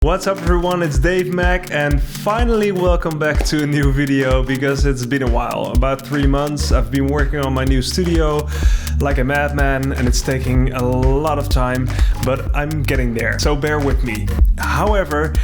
What's up everyone, it's Dave Mech and finally welcome back to a new video because it's been a while. About 3 months I've been working on my new studio like a madman and it's taking a lot of time, but I'm getting there, so bear with me. However,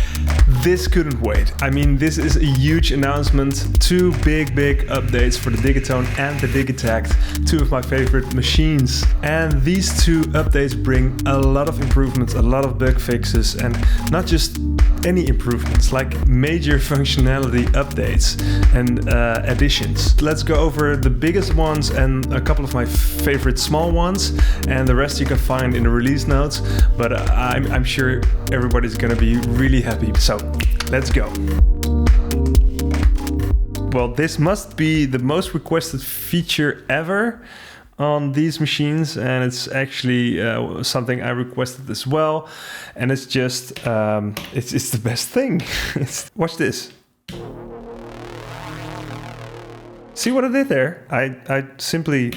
this couldn't wait. I mean, this is a huge announcement. Two big updates for the Digitone and the Digitakt, two of my favorite machines. And these two updates bring a lot of improvements, a lot of bug fixes, and not just any improvements, like major functionality updates and additions. Let's go over the biggest ones and a couple of my favorite small ones, and the rest you can find in the release notes, but I'm sure everybody's gonna be really happy. So let's go. Well, this must be the most requested feature ever on these machines, and it's actually something I requested as well, and it's just it's the best thing. Watch this. See what I did there? I simply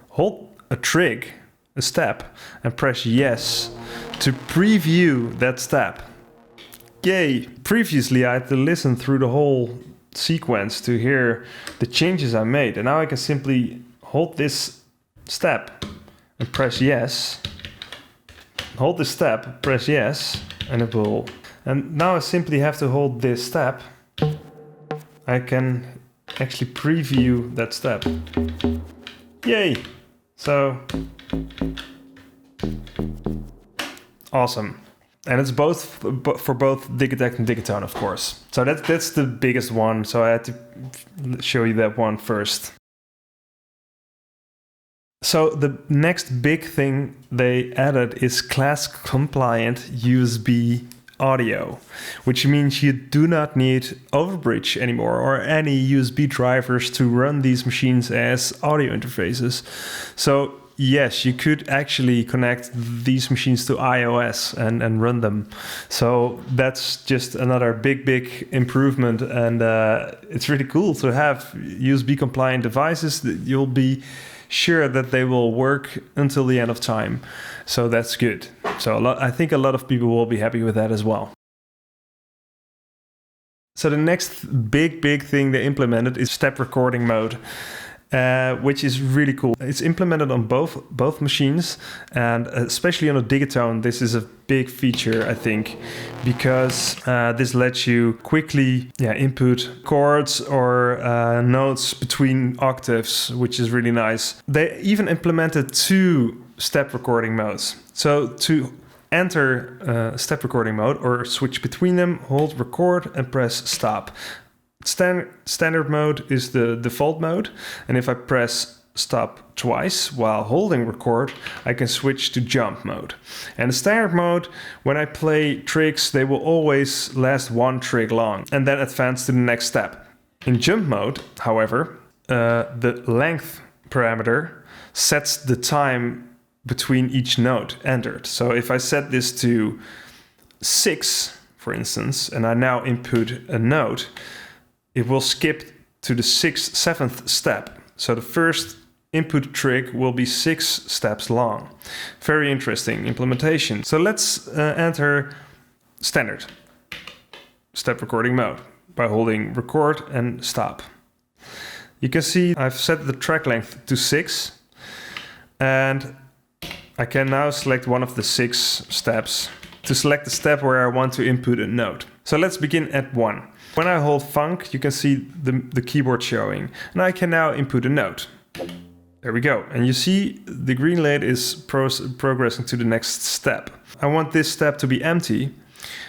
hold a TRIG, a step, and press yes to preview that step. Yay! Previously I had to listen through the whole sequence to hear the changes I made, and now I can simply hold this step and press yes. Hold this step, press yes, and it will. And now I simply have to hold this step. I can actually preview that step. Yay! So awesome. And it's both for both Digitakt and Digitone, of course. So that's the biggest one. So I had to show you that one first. So the next big thing they added is class compliant USB audio, which means you do not need Overbridge anymore or any USB drivers to run these machines as audio interfaces. So yes, you could actually connect these machines to iOS and run them. So that's just another big improvement, and it's really cool to have USB compliant devices that you'll be sure that they will work until the end of time. So that's good. So I think a lot of people will be happy with that as well. So the next big thing they implemented is step recording mode, which is really cool. It's implemented on both machines, and especially on a Digitone, this is a big feature, I think, because this lets you quickly input chords or notes between octaves, which is really nice. They even implemented 2 step recording modes. So to enter step recording mode or switch between them, hold record and press stop. Standard mode is the default mode, and if I press stop twice while holding record, I can switch to jump mode. And the standard mode, when I play trigs, they will always last 1 trig long and then advance to the next step. In jump mode, however, the length parameter sets the time between each note entered. So if I set this to 6, for instance, and I now input a note, it will skip to the 7th step. So the first input trig will be 6 steps long. Very interesting implementation. So let's enter standard step recording mode by holding record and stop. You can see I've set the track length to 6, and I can now select one of the 6 steps to select the step where I want to input a note. So let's begin at 1. When I hold funk, you can see the keyboard showing, and I can now input a note. There we go. And you see the green light is progressing to the next step. I want this step to be empty.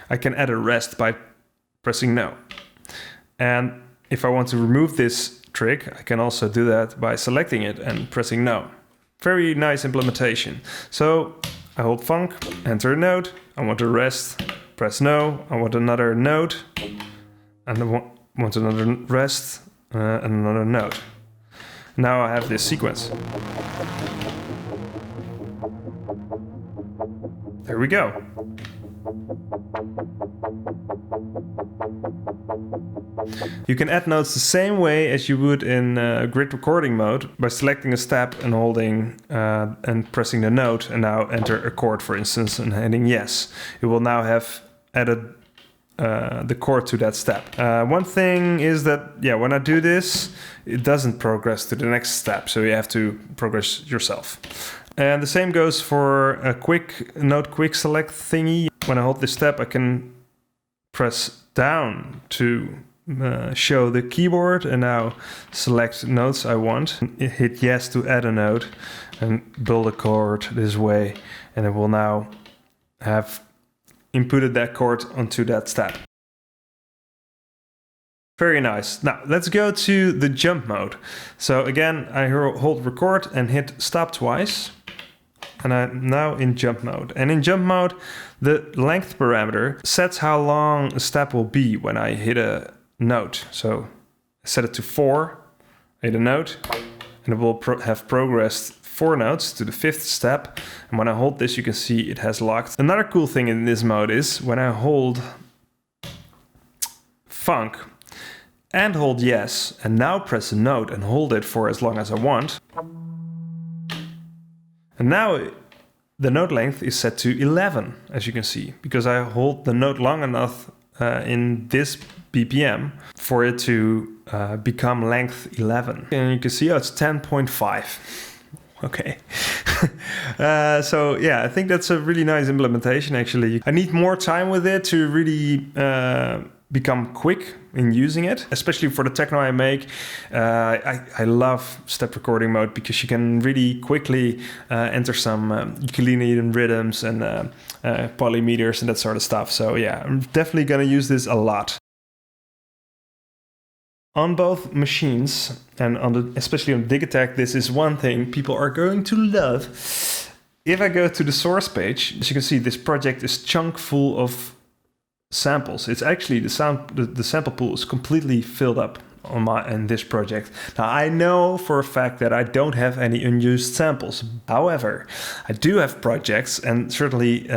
I can add a rest by pressing no. And if I want to remove this trig, I can also do that by selecting it and pressing no. Very nice implementation. So I hold funk, enter a note. I want a rest, press no. I want another note. And I want another rest and another note. Now I have this sequence. There we go. You can add notes the same way as you would in grid recording mode by selecting a step and holding and pressing the note, and now enter a chord, for instance, and hitting yes. You will now have added the chord to that step. One thing is that, when I do this, it doesn't progress to the next step, so you have to progress yourself. And the same goes for a quick select thingy. When I hold this step, I can press down to show the keyboard and now select notes I want. Hit yes to add a note and build a chord this way, and it will now have inputted that chord onto that step. Very nice. Now let's go to the jump mode. So again, I hold record and hit stop twice. And I'm now in jump mode. And in jump mode, the length parameter sets how long a step will be when I hit a note. So I set it to 4, I hit a note, and it will have progressed 4 notes to the 5th step. And when I hold this, you can see it has locked. Another cool thing in this mode is when I hold funk and hold yes, and now press a note and hold it for as long as I want. And now the note length is set to 11, as you can see, because I hold the note long enough in this BPM for it to become length 11. And you can see, it's 10.5. Okay. So yeah, I think that's a really nice implementation actually. I need more time with it to really become quick in using it, especially for the techno I make. I love step recording mode because you can really quickly enter some ukulele rhythms and polymeters and that sort of stuff. So yeah, I'm definitely gonna use this a lot. On both machines, and especially on Digitakt, this is one thing people are going to love. If I go to the source page, as you can see, this project is chock full of samples. It's actually the sample pool is completely filled up in this project. Now I know for a fact that I don't have any unused samples. However, I do have projects, and certainly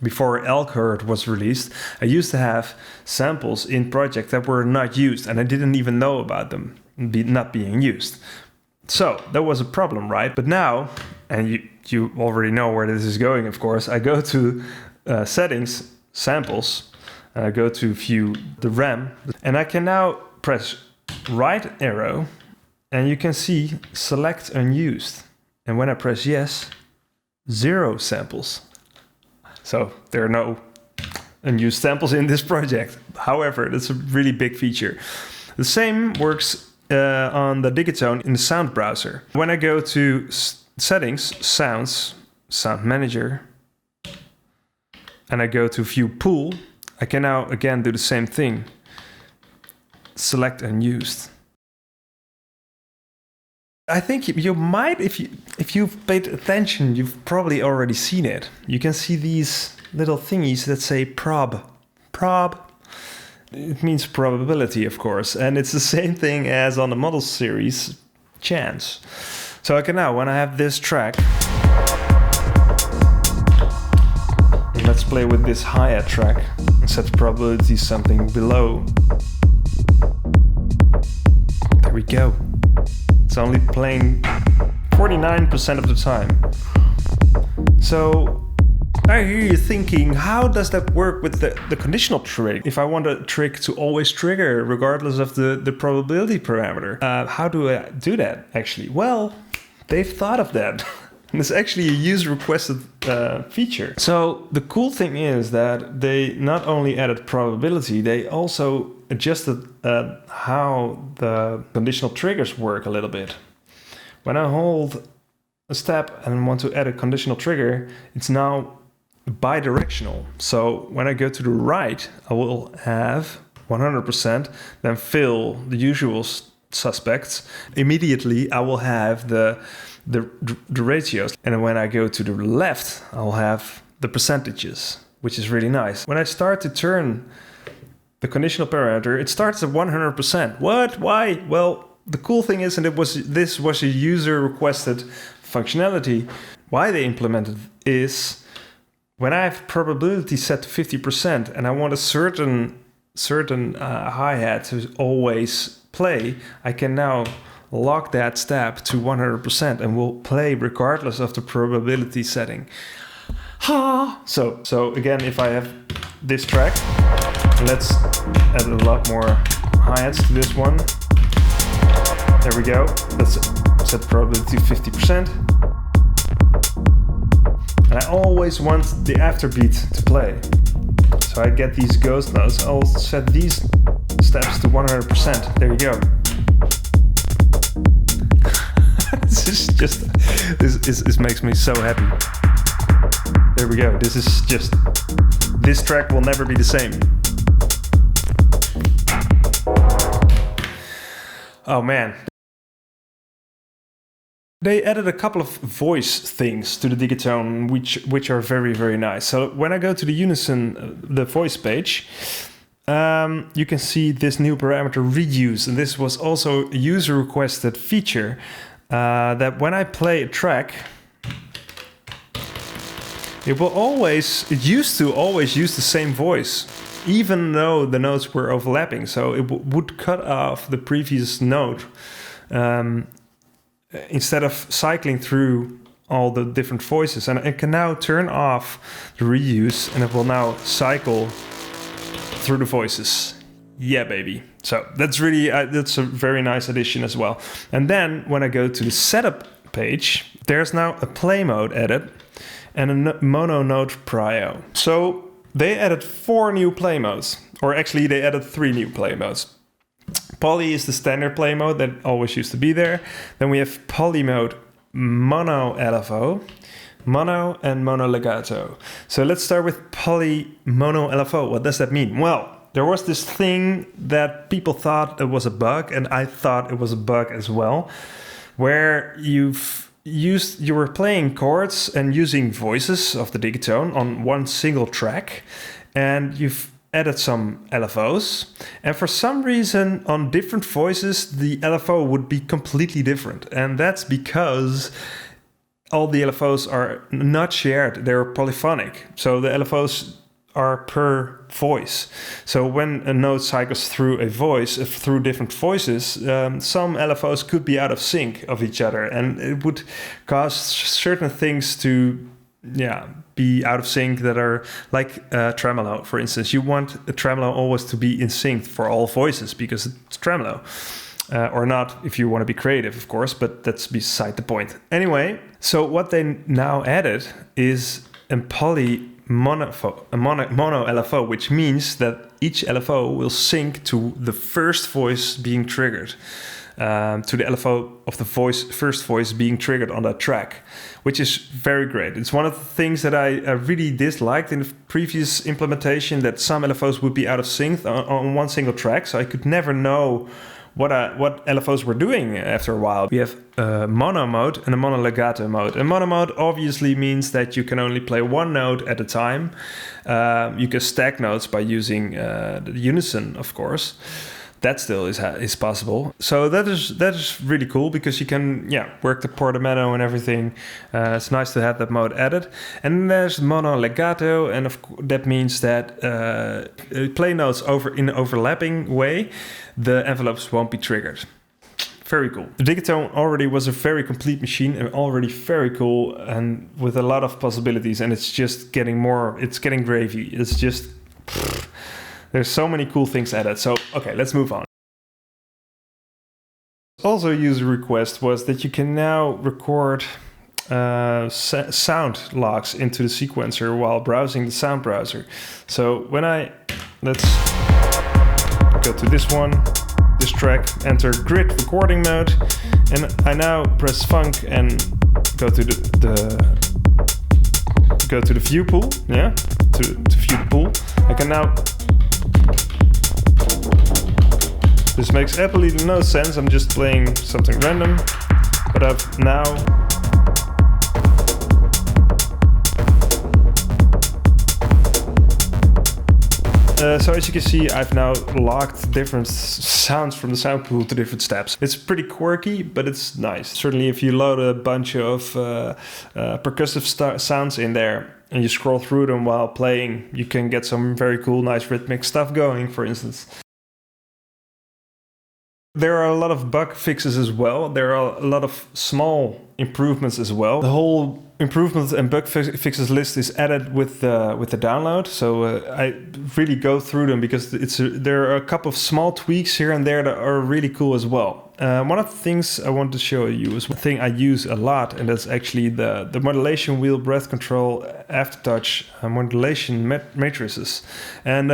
before Elkhart was released, I used to have samples in projects that were not used, and I didn't even know about them not being used. So that was a problem, right? But now, and you already know where this is going, of course, I go to settings, samples, and I go to view the RAM, and I can now press right arrow, and you can see select unused. And when I press yes, 0 samples. So there are no unused samples in this project. However, that's a really big feature. The same works on the Digitone in the sound browser. When I go to settings, sounds, sound manager, and I go to view pool, I can now again do the same thing. Select unused. I think you might, if you've paid attention, you've probably already seen it. You can see these little thingies that say prob. Prob. It means probability, of course, and it's the same thing as on the model series, chance. So I can now, when I have this track, let's play with this hi-hat track and set the probability something below. There we go. It's only playing 49% of the time. So I hear you thinking, how does that work with the conditional trig? If I want a trig to always trigger regardless of the probability parameter, how do I do that actually? Well, they've thought of that. And it's actually a user requested feature. So the cool thing is that they not only added probability, they also adjusted how the conditional triggers work a little bit. When I hold a step and want to add a conditional trigger, it's now bidirectional. So when I go to the right, I will have 100%, then fill the usual suspects. Immediately, I will have the ratios. And when I go to the left, I'll have the percentages, which is really nice. When I start to turn the conditional parameter, it starts at 100%. What? Why? Well, the cool thing is, and this was a user requested functionality, why they implemented is when I have probability set to 50% and I want a certain hi-hat to always play, I can now lock that step to 100% and will play regardless of the probability setting. So again, if I have this track. Let's add a lot more hi-hats to this one. There we go. Let's set the probability to 50%. And I always want the afterbeat to play. So I get these ghost notes. I'll set these steps to 100%. There you go. This makes me so happy. There we go. This track will never be the same. Oh man. They added a couple of voice things to the Digitone, which are very, very nice. So when I go to the Unison, the voice page, you can see this new parameter reuse. And this was also a user requested feature that when I play a track, it used to always use the same voice, even though the notes were overlapping. So it would cut off the previous note instead of cycling through all the different voices. And it can now turn off the reuse, and it will now cycle through the voices. Yeah, baby. So that's really, that's a very nice addition as well. And then when I go to the setup page, there's now a play mode added and a mono note prio. So they added 4 new play modes, or actually they added 3 new play modes. Poly is the standard play mode that always used to be there. Then we have poly mode, mono LFO, mono and mono legato. So let's start with poly mono LFO. What does that mean? Well, there was this thing that people thought it was a bug, and I thought it was a bug as well, where you were playing chords and using voices of the Digitone on one single track, and you've added some LFOs, and for some reason on different voices the LFO would be completely different, and that's because all the LFOs are not shared, they're polyphonic, so the LFOs are per voice. So when a note cycles through a voice, through different voices, some LFOs could be out of sync of each other, and it would cause certain things to be out of sync that are like tremolo, for instance. You want a tremolo always to be in sync for all voices because it's tremolo. Or not if you want to be creative, of course, but that's beside the point. Anyway, so what they now added is a poly mono LFO, which means that each LFO will sync to the first voice being triggered, to the LFO of the first voice being triggered on that track, which is very great. It's one of the things that I really disliked in the previous implementation, that some LFOs would be out of sync on one single track, so I could never know what LFOs were doing after a while. We have a mono mode and a mono legato mode. And mono mode obviously means that you can only play one note at a time. You can stack notes by using the unison, of course. That still is possible. So that is really cool because you can work the portamento and everything. It's nice to have that mode added. And then there's mono legato, and that means that play notes in an overlapping way, the envelopes won't be triggered. Very cool. The Digitone already was a very complete machine and already very cool and with a lot of possibilities, and it's just getting more, it's getting gravy. It's just, there's so many cool things added. So, okay, let's move on. Also, a user request was that you can now record sound logs into the sequencer while browsing the sound browser. So let's go to this track, enter grid recording mode, and I now press funk and go to the view pool, to view the pool. I can now, this makes absolutely no sense, I'm just playing something random, but I've now so as you can see, I've now locked different sounds from the sound pool to different steps. It's pretty quirky, but it's nice. Certainly if you load a bunch of percussive sounds in there and you scroll through them while playing, you can get some very cool, nice rhythmic stuff going, for instance. There are a lot of bug fixes as well. There are a lot of small improvements as well. The whole improvements and bug fixes list is added with the download. So I really go through them because there are a couple of small tweaks here and there that are really cool as well. One of the things I want to show you is one thing I use a lot, and that's actually the modulation wheel breath control aftertouch modulation matrices. And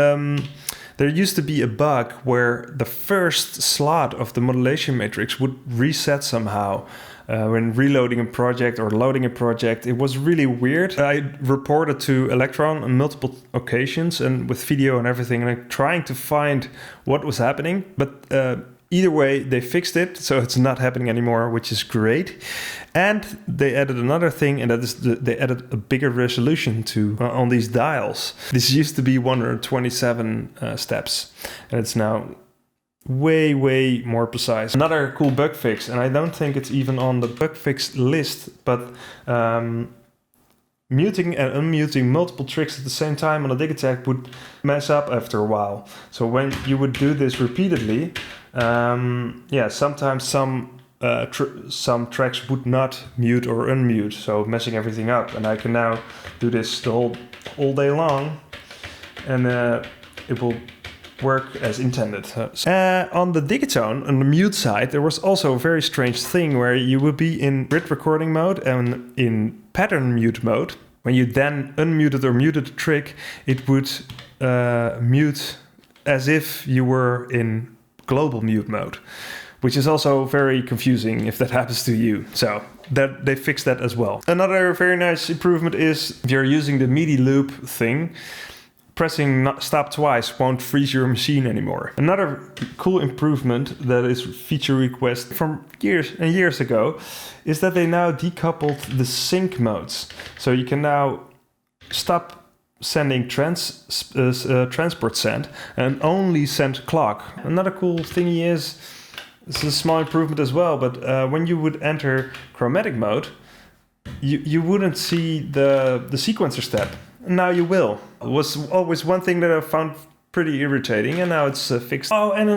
there used to be a bug where the first slot of the modulation matrix would reset somehow when reloading a project or loading a project. It was really weird. I reported to Electron on multiple occasions and with video and everything, and I'm trying to find what was happening. But either way, they fixed it, so it's not happening anymore, which is great. And they added another thing, and that is they added a bigger resolution to on these dials. This used to be 127 steps, and it's now way more precise. Another cool bug fix, and I don't think it's even on the bug fix list, but muting and unmuting multiple tricks at the same time on a Digitakt would mess up after a while. So when you would do this repeatedly, sometimes some tracks would not mute or unmute, so messing everything up. And I can now do this all day long, and it will work as intended. On the Digitone, on the mute side, there was also a very strange thing where you would be in grid recording mode and in pattern mute mode. When you then unmuted or muted the trick, it would mute as if you were in global mute mode, which is also very confusing if that happens to you. So that they fixed that as well. Another very nice improvement is if you're using the MIDI loop thing, pressing stop twice won't freeze your machine anymore. Another cool improvement that is feature request from years and years ago is that they now decoupled the sync modes. So you can now stop sending transport send and only send clock. Another cool thingy is, this is a small improvement as well, but when you would enter chromatic mode, you wouldn't see the sequencer step. Now you will. It was always one thing that I found pretty irritating, and now it's fixed. Oh, and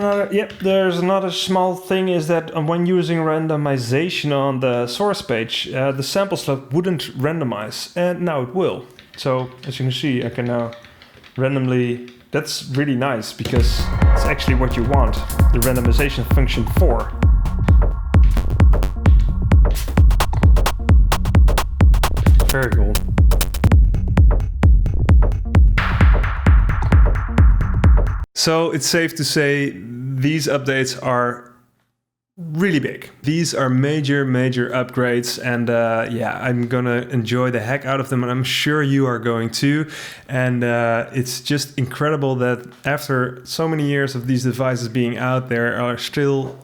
there's another small thing is that when using randomization on the source page, the sample slot wouldn't randomize, and now it will. So as you can see, I can now randomly. That's really nice because it's actually what you want the randomization function for. Very cool. So it's safe to say these updates are really big. These are major upgrades, and I'm gonna enjoy the heck out of them, and I'm sure you are going too. And it's just incredible that after so many years of these devices being out, there are still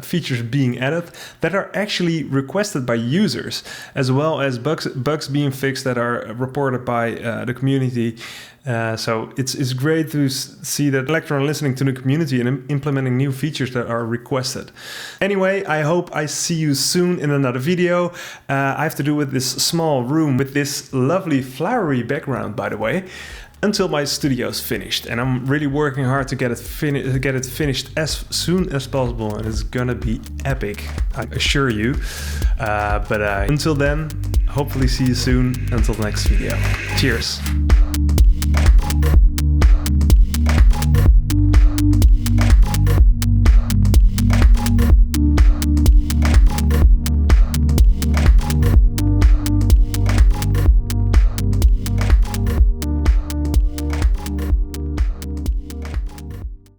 features being added that are actually requested by users, as well as bugs being fixed that are reported by the community. So it's great to see that Electron listening to the community and implementing new features that are requested. Anyway, I hope I see you soon in another video. I have to do with this small room with this lovely flowery background, by the way, until my studio's finished, and I'm really working hard to get it finished as soon as possible, and it's gonna be epic, I assure you. But until then, hopefully see you soon. Until the next video. Cheers.